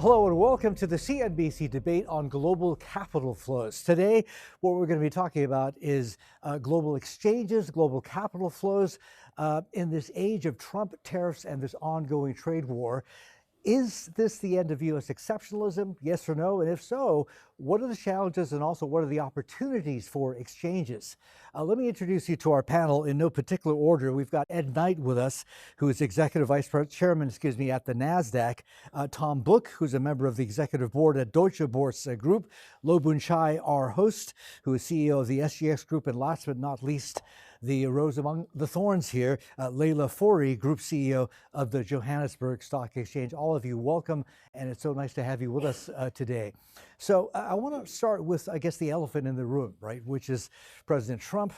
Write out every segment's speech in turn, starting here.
Hello and welcome to the CNBC debate on global capital flows. Today, what we're going to be talking about is global exchanges, global capital flows in this age of Trump tariffs and this ongoing trade war. Is this the end of U.S. exceptionalism? Yes or no? And if so, what are the challenges and also what are the opportunities for exchanges? Let me introduce you to our panel in no particular order. We've got Ed Knight with us, who is Executive Vice Chairman, at the NASDAQ. Tom Book, who's a member of the Executive Board at Deutsche Börse Group. Lo Boon-Chai, our host, who is CEO of the SGX Group. And last but not least, the rose among the thorns here, Leila Fourie, Group CEO of the Johannesburg Stock Exchange. All of you, welcome, and it's so nice to have you with us today. So I want to start with, I guess, the elephant in the room, right, which is President Trump,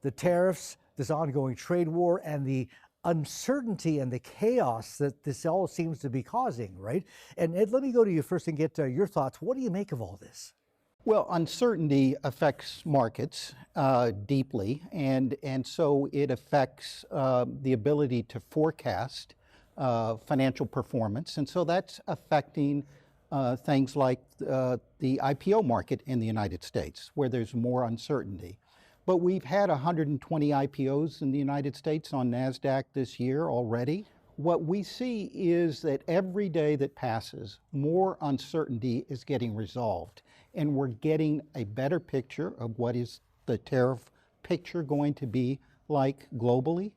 the tariffs, this ongoing trade war, and the uncertainty and the chaos that this all seems to be causing, right? And Ed, let me go to you first and get your thoughts. What do you make of all this? Well, uncertainty affects markets deeply, and so it affects the ability to forecast financial performance, and so that's affecting things like the IPO market in the United States, where there's more uncertainty. But we've had 120 IPOs in the United States on NASDAQ this year already. What we see is that every day that passes, more uncertainty is getting resolved. And we're getting a better picture of what is the tariff picture going to be like globally,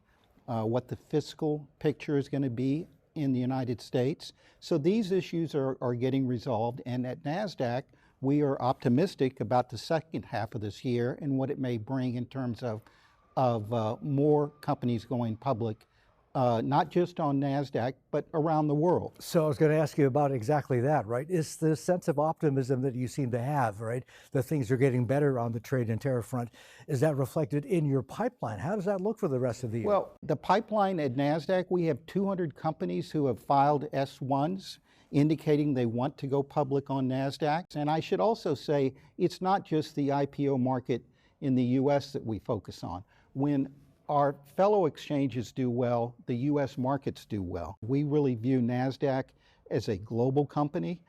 what the fiscal picture is going to be in the United States. So these issues are getting resolved. And at NASDAQ, we are optimistic about the second half of this year and what it may bring in terms of more companies going public, not just on NASDAQ, but around the world. So I was going to ask you about exactly that, right? Is the sense of optimism that you seem to have, right, that things are getting better on the trade and tariff front, is that reflected in your pipeline? How does that look for the rest of the year? Well, the pipeline at NASDAQ, we have 200 companies who have filed S-1s indicating they want to go public on NASDAQ. And I should also say, it's not just the IPO market in the US that we focus on. When our fellow exchanges do well, the US markets do well. We really view NASDAQ as a global company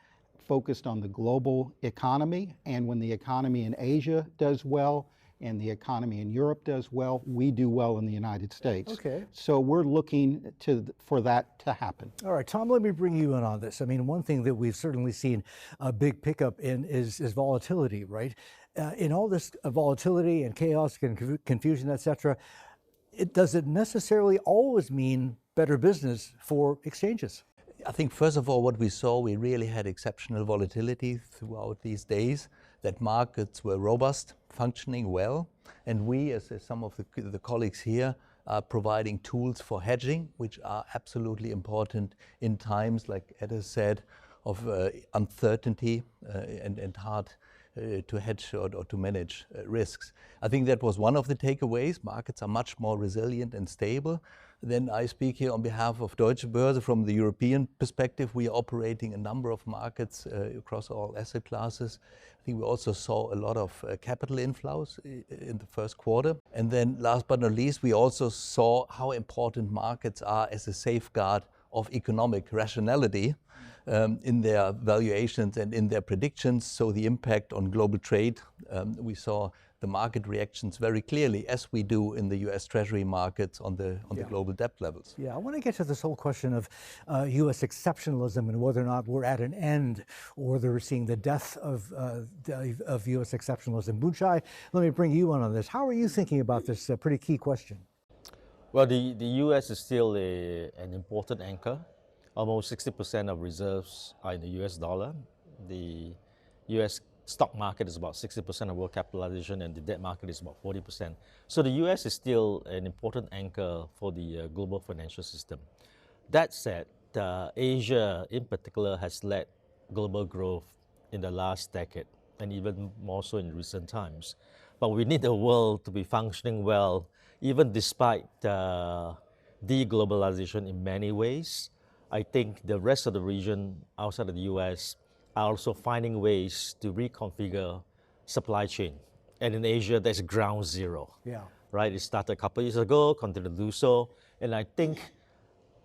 focused on the global economy. And when the economy in Asia does well and the economy in Europe does well, we do well in the United States. Okay. So we're looking for that to happen. All right, Tom, let me bring you in on this. I mean, one thing that we've certainly seen a big pickup in is volatility, right? In all this volatility and chaos and confusion, et cetera, does it necessarily always mean better business for exchanges? I think, first of all, what we saw, we really had exceptional volatility throughout these days, that markets were robust, functioning well, and we, as some of the colleagues here, are providing tools for hedging, which are absolutely important in times, like Ed has said, of uncertainty and hard to hedge or to manage risks. I think that was one of the takeaways. Markets are much more resilient and stable. Then I speak here on behalf of Deutsche Börse. From the European perspective, we are operating a number of markets across all asset classes. I think we also saw a lot of capital inflows in the first quarter. And then last but not least, we also saw how important markets are as a safeguard of economic rationality in their valuations and in their predictions. So the impact on global trade, we saw the market reactions very clearly, as we do in the US Treasury markets on the global debt levels. Yeah, I want to get to this whole question of US exceptionalism and whether or not we're at an end or whether we're seeing the death of US exceptionalism. Boon-Chai, let me bring you on this. How are you thinking about this pretty key question? Well, the US is still an important anchor. Almost 60% of reserves are in the US dollar. The US stock market is about 60% of world capitalization, and the debt market is about 40%. So the US is still an important anchor for the global financial system. That said, Asia in particular has led global growth in the last decade, and even more so in recent times. But we need the world to be functioning well, even despite deglobalization in many ways. I think the rest of the region outside of the US are also finding ways to reconfigure supply chain. And in Asia, there's ground zero. Yeah. Right? It started a couple of years ago, continue to do so. And I think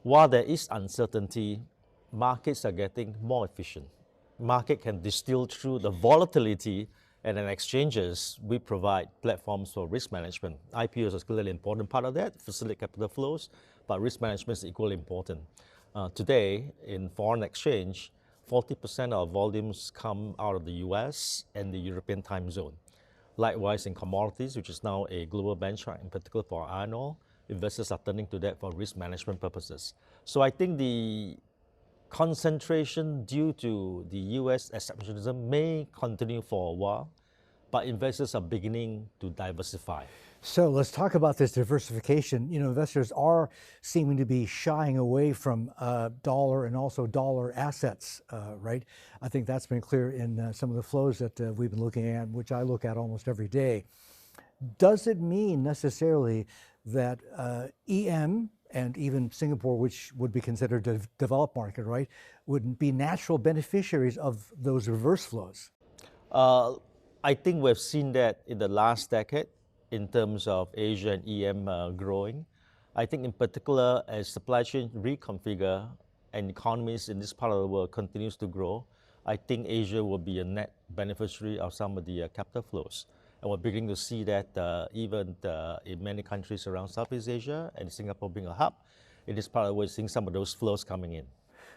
while there is uncertainty, markets are getting more efficient. Market can distill through the volatility, and then exchanges, we provide platforms for risk management. IPOs is clearly an important part of that, facilitate capital flows, but risk management is equally important. Today, in foreign exchange, 40% of volumes come out of the US and the European time zone. Likewise, in commodities, which is now a global benchmark, in particular for iron ore, investors are turning to that for risk management purposes. So I think the concentration due to the US exceptionalism may continue for a while, but investors are beginning to diversify. So let's talk about this diversification. You know, investors are seeming to be shying away from dollar and also dollar assets, right? I think that's been clear in some of the flows that we've been looking at, which I look at almost every day. Does it mean necessarily that EM and even Singapore, which would be considered a developed market, right, would be natural beneficiaries of those reverse flows? I think we've seen that in the last decade in terms of Asia and EM growing. I think in particular, as supply chain reconfigure and economies in this part of the world continues to grow, I think Asia will be a net beneficiary of some of the capital flows. And we're beginning to see that even in many countries around Southeast Asia, and Singapore being a hub, in this part of the world, we're seeing some of those flows coming in.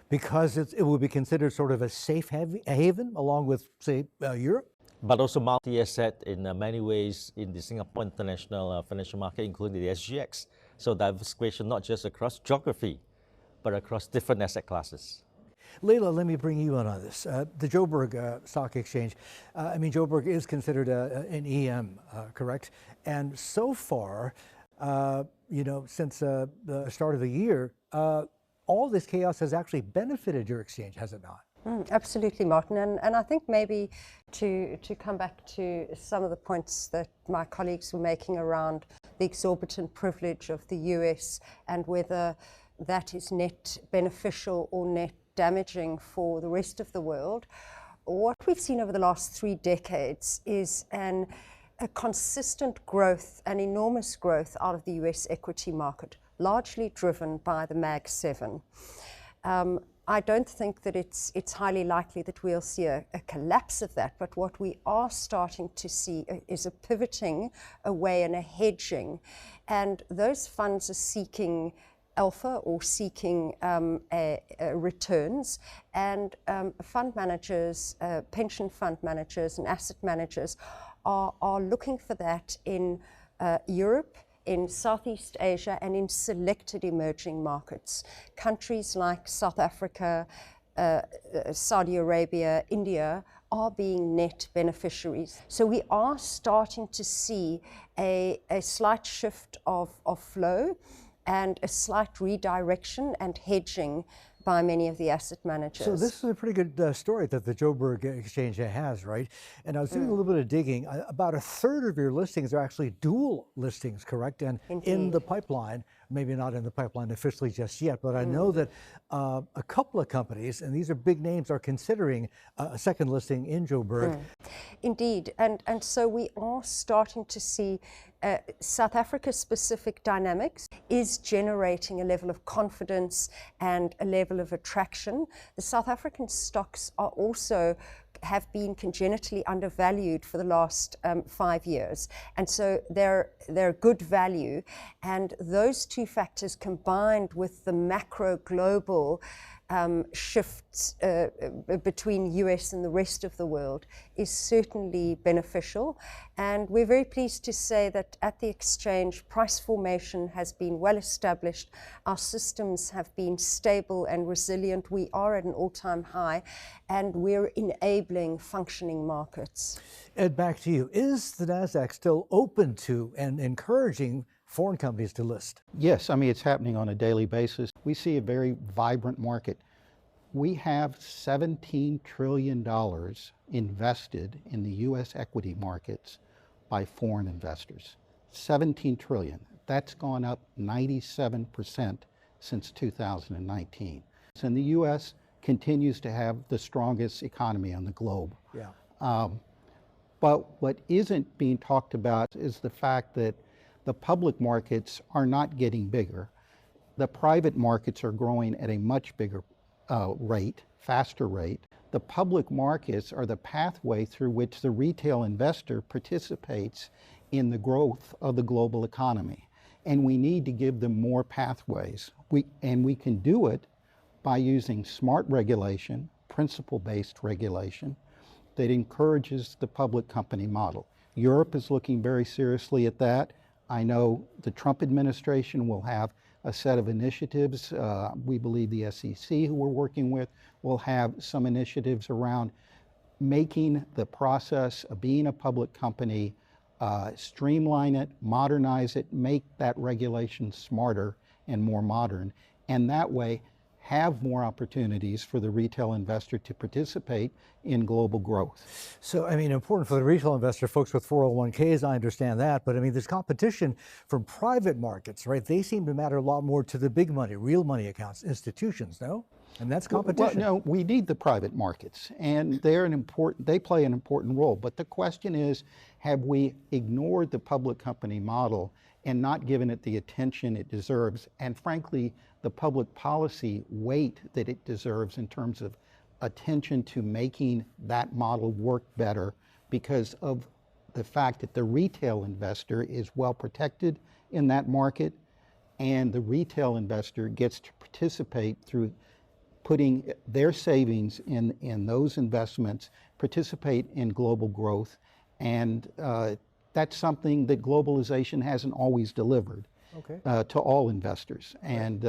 Because it would be considered sort of a safe haven along with, say, Europe? But also multi-asset in many ways in the Singapore international financial market, including the SGX. So diversification not just across geography, but across different asset classes. Leila, let me bring you in on this. The Joburg Stock Exchange, I mean, Joburg is considered an EM, correct? And so far, you know, since the start of the year, all this chaos has actually benefited your exchange, has it not? Absolutely, Martin. And I think maybe to come back to some of the points that my colleagues were making around the exorbitant privilege of the US and whether that is net beneficial or net damaging for the rest of the world. What we've seen over the last 3 decades is a consistent growth, an enormous growth out of the US equity market, largely driven by the Mag 7. I don't think that it's highly likely that we'll see a collapse of that, but what we are starting to see is a pivoting away and a hedging, and those funds are seeking alpha or seeking returns, and fund managers, pension fund managers and asset managers are looking for that in Europe, in Southeast Asia, and in selected emerging markets. Countries like South Africa, Saudi Arabia, India are being net beneficiaries. So we are starting to see a slight shift of flow and a slight redirection and hedging by many of the asset managers. So this is a pretty good story that the Joburg Exchange has, right? And I was doing a little bit of digging. About a third of your listings are actually dual listings, correct? And in the pipeline, maybe not in the pipeline officially just yet, but I know that a couple of companies, and these are big names, are considering a second listing in Joburg. Indeed, and so we are starting to see South Africa-specific dynamics is generating a level of confidence and a level of attraction. The South African stocks are also have been congenitally undervalued for the last 5 years, and so they're good value. And those two factors combined with the macro global shifts between US and the rest of the world is certainly beneficial. And we're very pleased to say that at the exchange, price formation has been well established. Our systems have been stable and resilient. We are at an all-time high, and we're enabling functioning markets. Ed, back to you. Is the NASDAQ still open to and encouraging foreign companies to list? Yes, I mean, it's happening on a daily basis. We see a very vibrant market. We have $17 trillion invested in the US equity markets by foreign investors. 17 trillion. That's gone up 97% since 2019. And the US continues to have the strongest economy on the globe. Yeah. But what isn't being talked about is the fact that the public markets are not getting bigger. The private markets are growing at a much bigger rate, faster rate. The public markets are the pathway through which the retail investor participates in the growth of the global economy. And we need to give them more pathways. We can do it by using smart regulation, principle-based regulation, that encourages the public company model. Europe is looking very seriously at that. I know the Trump administration will have a set of initiatives. We believe the SEC, who we're working with, will have some initiatives around making the process of being a public company, streamline it, modernize it, make that regulation smarter and more modern, and that way have more opportunities for the retail investor to participate in global growth. So, I mean, important for the retail investor, folks with 401ks, I understand that, but I mean, there's competition from private markets, right? They seem to matter a lot more to the big money, real money accounts, institutions, no? And that's competition. Well, no, we need the private markets, and they play an important role. But the question is, have we ignored the public company model and not given it the attention it deserves, and frankly, the public policy weight that it deserves in terms of attention to making that model work better, because of the fact that the retail investor is well protected in that market, and the retail investor gets to participate through putting their savings in those investments, participate in global growth, and that's something that globalization hasn't always delivered to all investors. And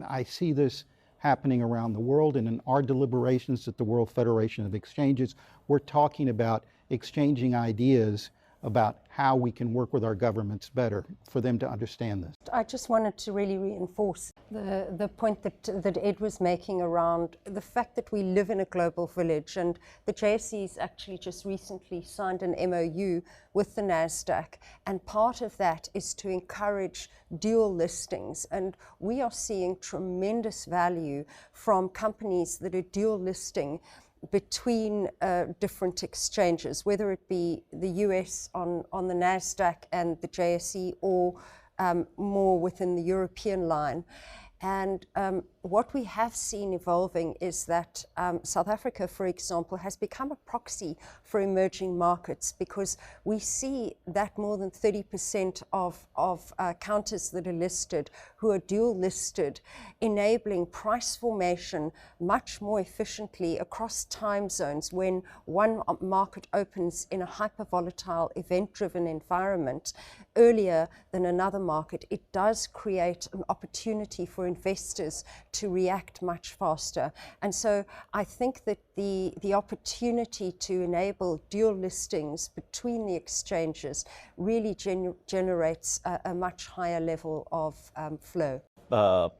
I see this happening around the world, and in our deliberations at the World Federation of Exchanges, we're talking about exchanging ideas about how we can work with our governments better for them to understand this. I just wanted to really reinforce the point that Ed was making around the fact that we live in a global village, and the JSE's actually just recently signed an MOU with the NASDAQ, and part of that is to encourage dual listings, and we are seeing tremendous value from companies that are dual listing between different exchanges, whether it be the US on the NASDAQ and the JSE, or more within the European line. And what we have seen evolving is that South Africa, for example, has become a proxy for emerging markets, because we see that more than 30% of counters that are listed who are dual listed, enabling price formation much more efficiently across time zones. When one market opens in a hyper volatile, event driven environment earlier than another market, it does create an opportunity for investors to react much faster. And so I think that the opportunity to enable dual listings between the exchanges really generates a much higher level of flow.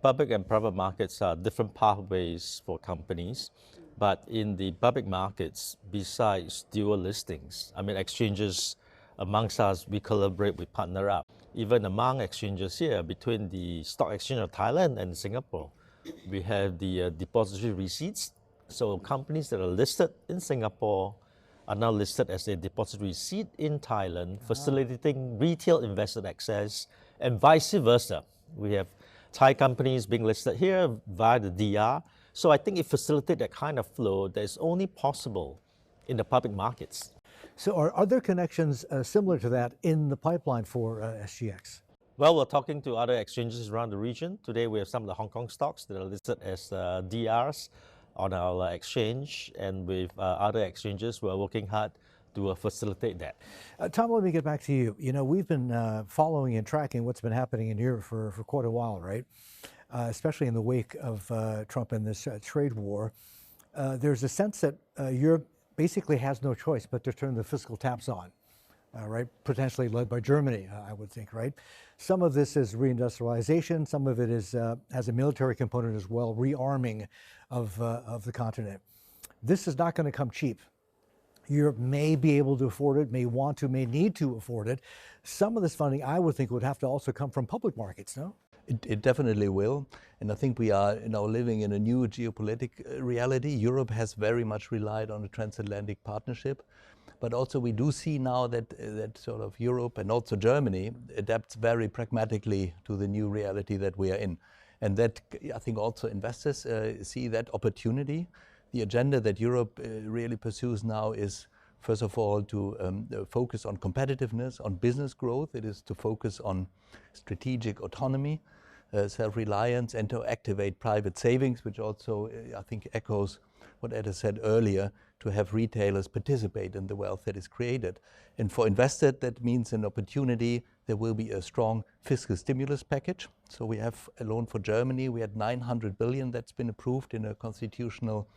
Public and private markets are different pathways for companies, but in the public markets, besides dual listings, I mean, exchanges amongst us, we collaborate, we partner up. Even among exchanges here, between the Stock Exchange of Thailand and Singapore, we have the depository receipts. So companies that are listed in Singapore are now listed as a depository receipt in Thailand, facilitating retail investor access, and vice versa. We have Thai companies being listed here via the DR. So I think it facilitates that kind of flow that is only possible in the public markets. So are there connections similar to that in the pipeline for SGX? Well, we're talking to other exchanges around the region. Today we have some of the Hong Kong stocks that are listed as DRs on our exchange, and with other exchanges we're working hard to facilitate that. Tom, let me get back to you. You know, we've been following and tracking what's been happening in Europe for quite a while, right? Especially in the wake of Trump and this trade war. There's a sense that Europe basically has no choice but to turn the fiscal taps on, right? Potentially led by Germany, I would think, right? Some of this is reindustrialization. Some of it is, has a military component as well, rearming of the continent. This is not going to come cheap. Europe may be able to afford it, may want to, may need to afford it. Some of this funding, I would think, would have to also come from public markets, no? It definitely will, and I think we are now living in a new geopolitical reality. Europe has very much relied on the transatlantic partnership, but also we do see now that sort of Europe and also Germany adapts very pragmatically to the new reality that we are in. And that, I think also investors see that opportunity. The agenda that Europe really pursues now is, first of all, to focus on competitiveness, on business growth. It is to focus on strategic autonomy, self-reliance, and to activate private savings, which also, I think, echoes what Ed said earlier, to have retailers participate in the wealth that is created. And for investors, that means an opportunity. There will be a strong fiscal stimulus package. So we have a loan for Germany. We had 900 billion that's been approved in a constitutional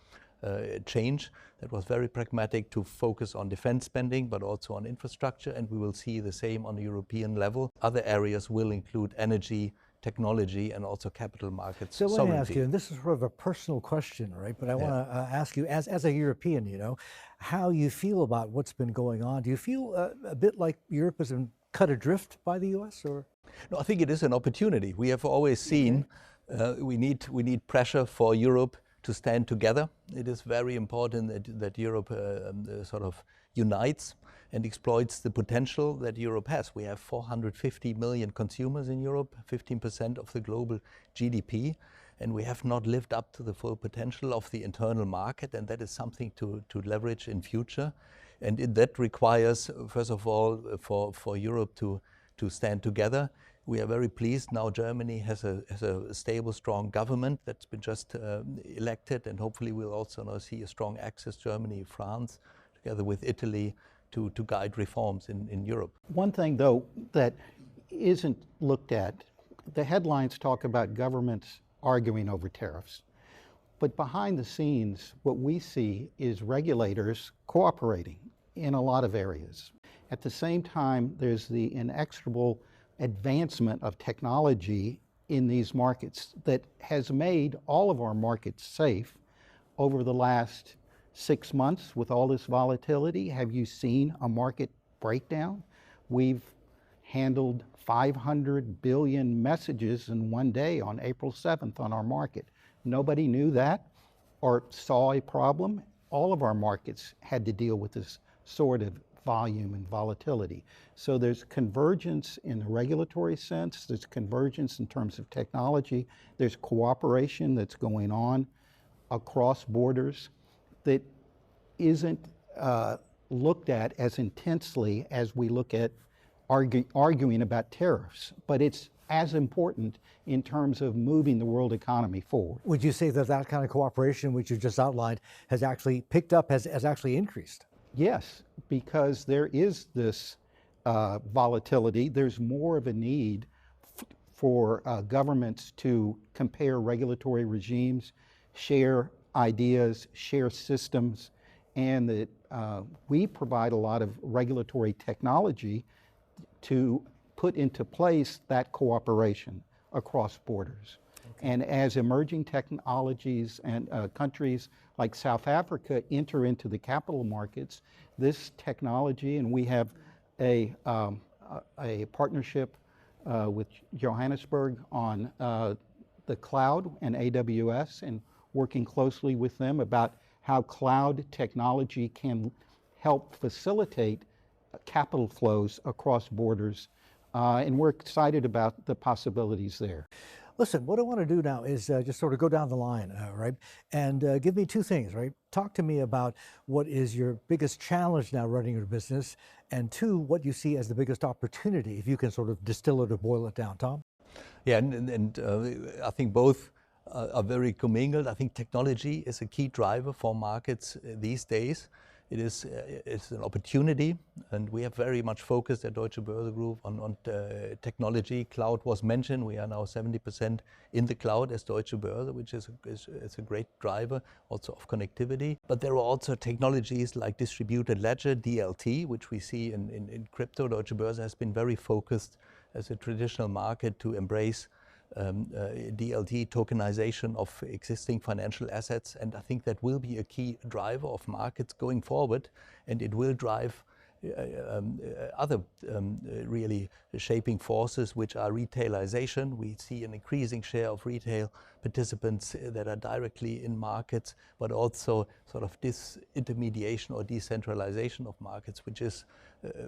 change that was very pragmatic to focus on defense spending, but also on infrastructure. And we will see the same on the European level. Other areas will include energy, technology, and also capital markets. So let me ask you, and this is sort of a personal question, right? But I want to ask you, as a European, you know, how you feel about what's been going on. Do you feel a bit like Europe has been cut adrift by the U.S., or? No, I think it is an opportunity. We have always seen we need pressure for Europe to stand together. It is very important that Europe sort of unites and exploits the potential that Europe has. We have 450 million consumers in Europe, 15% of the global GDP, and we have not lived up to the full potential of the internal market, and that is something to leverage in future. And that requires, first of all, for Europe to stand together. We are very pleased now Germany has a stable, strong government that's been just elected, and hopefully we'll also now see a strong axis, Germany, France, together with Italy, to guide reforms in Europe. One thing, though, that isn't looked at, the headlines talk about governments arguing over tariffs. But behind the scenes, what we see is regulators cooperating in a lot of areas. At the same time, there's the inexorable advancement of technology in these markets that has made all of our markets safe over the last 6 months with all this volatility. Have you seen a market breakdown? We've handled 500 billion messages in one day on April 7th on our market. Nobody knew that or saw a problem. All of our markets had to deal with this sort of volume and volatility. So there's convergence in the regulatory sense, there's convergence in terms of technology, there's cooperation that's going on across borders that isn't looked at as intensely as we look at arguing about tariffs, but it's as important in terms of moving the world economy forward. Would you say that that kind of cooperation, which you just outlined, has actually picked up, has actually increased? Yes, because there is this volatility. There's more of a need for governments to compare regulatory regimes, share ideas, share systems, and that we provide a lot of regulatory technology to put into place that cooperation across borders. And as emerging technologies and countries like South Africa enter into the capital markets, this technology, and we have a partnership with Johannesburg on the cloud and AWS, and working closely with them about how cloud technology can help facilitate capital flows across borders. And we're excited about the possibilities there. Listen, what I want to do now is just sort of go down the line, right? And give me two things, right? Talk to me about what is your biggest challenge now running your business, and two, what you see as the biggest opportunity, if you can sort of distill it or boil it down. Tom? Yeah, and I think both are very commingled. I think technology is a key driver for markets these days. It's an opportunity, and we have very much focused at Deutsche Börse Group on technology. Cloud was mentioned. We are now 70% in the cloud as Deutsche Börse, which is a great driver also of connectivity. But there are also technologies like distributed ledger, DLT, which we see in crypto. Deutsche Börse has been very focused as a traditional market to embrace DLT, tokenization of existing financial assets, and I think that will be a key driver of markets going forward, and it will drive other really shaping forces, which are retailization. We see an increasing share of retail participants that are directly in markets, but also sort of disintermediation or decentralization of markets, which is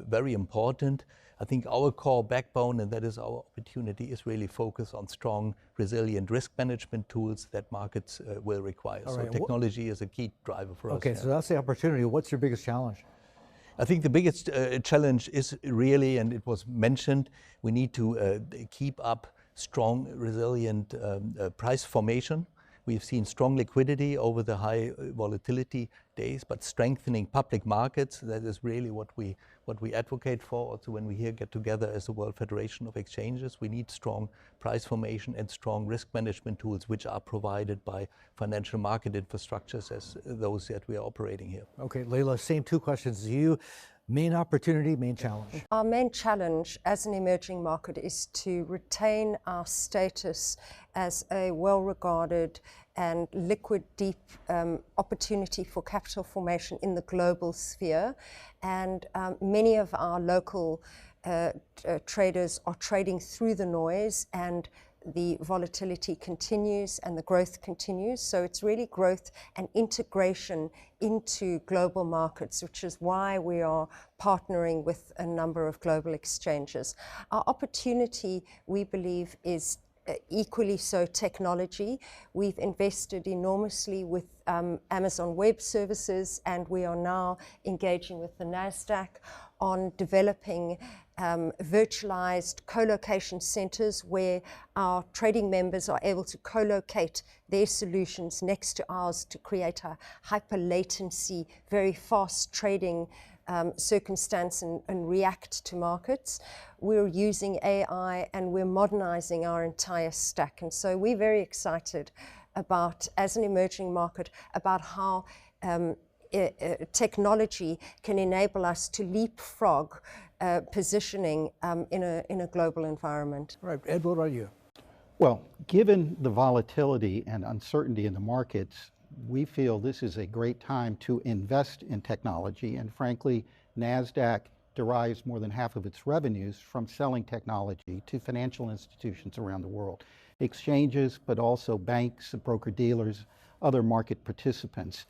very important. I think our core backbone, and that is our opportunity, is really focus on strong, resilient risk management tools that markets will require. All so right. technology is a key driver for us. Okay, so that's the opportunity. What's your biggest challenge? I think the biggest challenge is really, and it was mentioned, we need to keep up strong, resilient price formation. We've seen strong liquidity over the high volatility days, but strengthening public markets, that is really what we advocate for. Also, when we here get together as the World Federation of Exchanges, we need strong price formation and strong risk management tools, which are provided by financial market infrastructures as those that we are operating here. Okay, Leila, same two questions to you. Main opportunity, main challenge. Our main challenge as an emerging market is to retain our status as a well-regarded and liquid, deep opportunity for capital formation in the global sphere. And many of our local traders are trading through the noise, and the volatility continues and the growth continues. So it's really growth and integration into global markets, which is why we are partnering with a number of global exchanges. Our opportunity, we believe, is equally so technology. We've invested enormously with Amazon Web Services, and we are now engaging with the NASDAQ on developing virtualized co-location centers where our trading members are able to co-locate their solutions next to ours to create a hyper latency, very fast trading circumstance and react to markets. We're using AI and we're modernizing our entire stack. And so we're very excited about, as an emerging market, about how technology can enable us to leapfrog positioning in a global environment. All right, Ed, what about you? Well, given the volatility and uncertainty in the markets, we feel this is a great time to invest in technology. And frankly, NASDAQ derives more than half of its revenues from selling technology to financial institutions around the world. Exchanges, but also banks, broker-dealers, other market participants.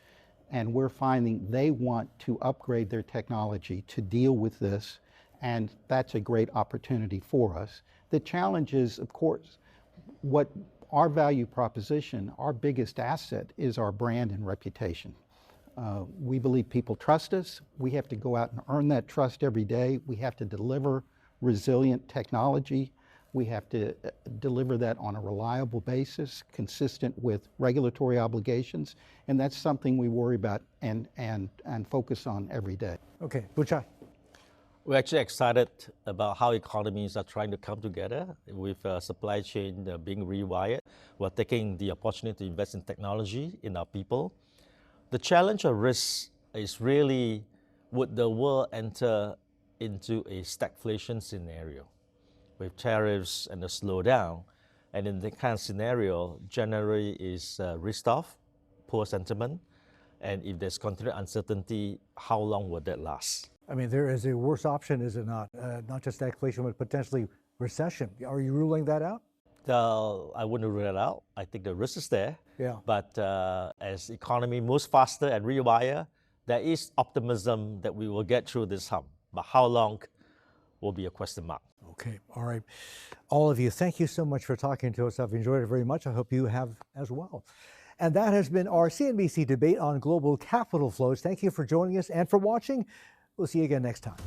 And we're finding they want to upgrade their technology to deal with this, and that's a great opportunity for us. The challenge is, of course, what our value proposition, our biggest asset is our brand and reputation. We believe people trust us. We have to go out and earn that trust every day. We have to deliver resilient technology. We have to deliver that on a reliable basis, consistent with regulatory obligations, and that's something we worry about and focus on every day. Okay, Buchai. We're actually excited about how economies are trying to come together with supply chain being rewired. We're taking the opportunity to invest in technology, in our people. The challenge of risk is really, would the world enter into a stagflation scenario with tariffs and a slowdown? And in that kind of scenario, January is risk off, poor sentiment. And if there's continued uncertainty, how long will that last? I mean, there is a worse option, is it not? Not just stagflation, but potentially recession. Are you ruling that out? I wouldn't rule it out. I think the risk is there. Yeah. But as economy moves faster and rewire, there is optimism that we will get through this hump. But how long will be a question mark. Okay, all right. All of you, thank you so much for talking to us. I've enjoyed it very much. I hope you have as well. And that has been our CNBC debate on global capital flows. Thank you for joining us and for watching. We'll see you again next time.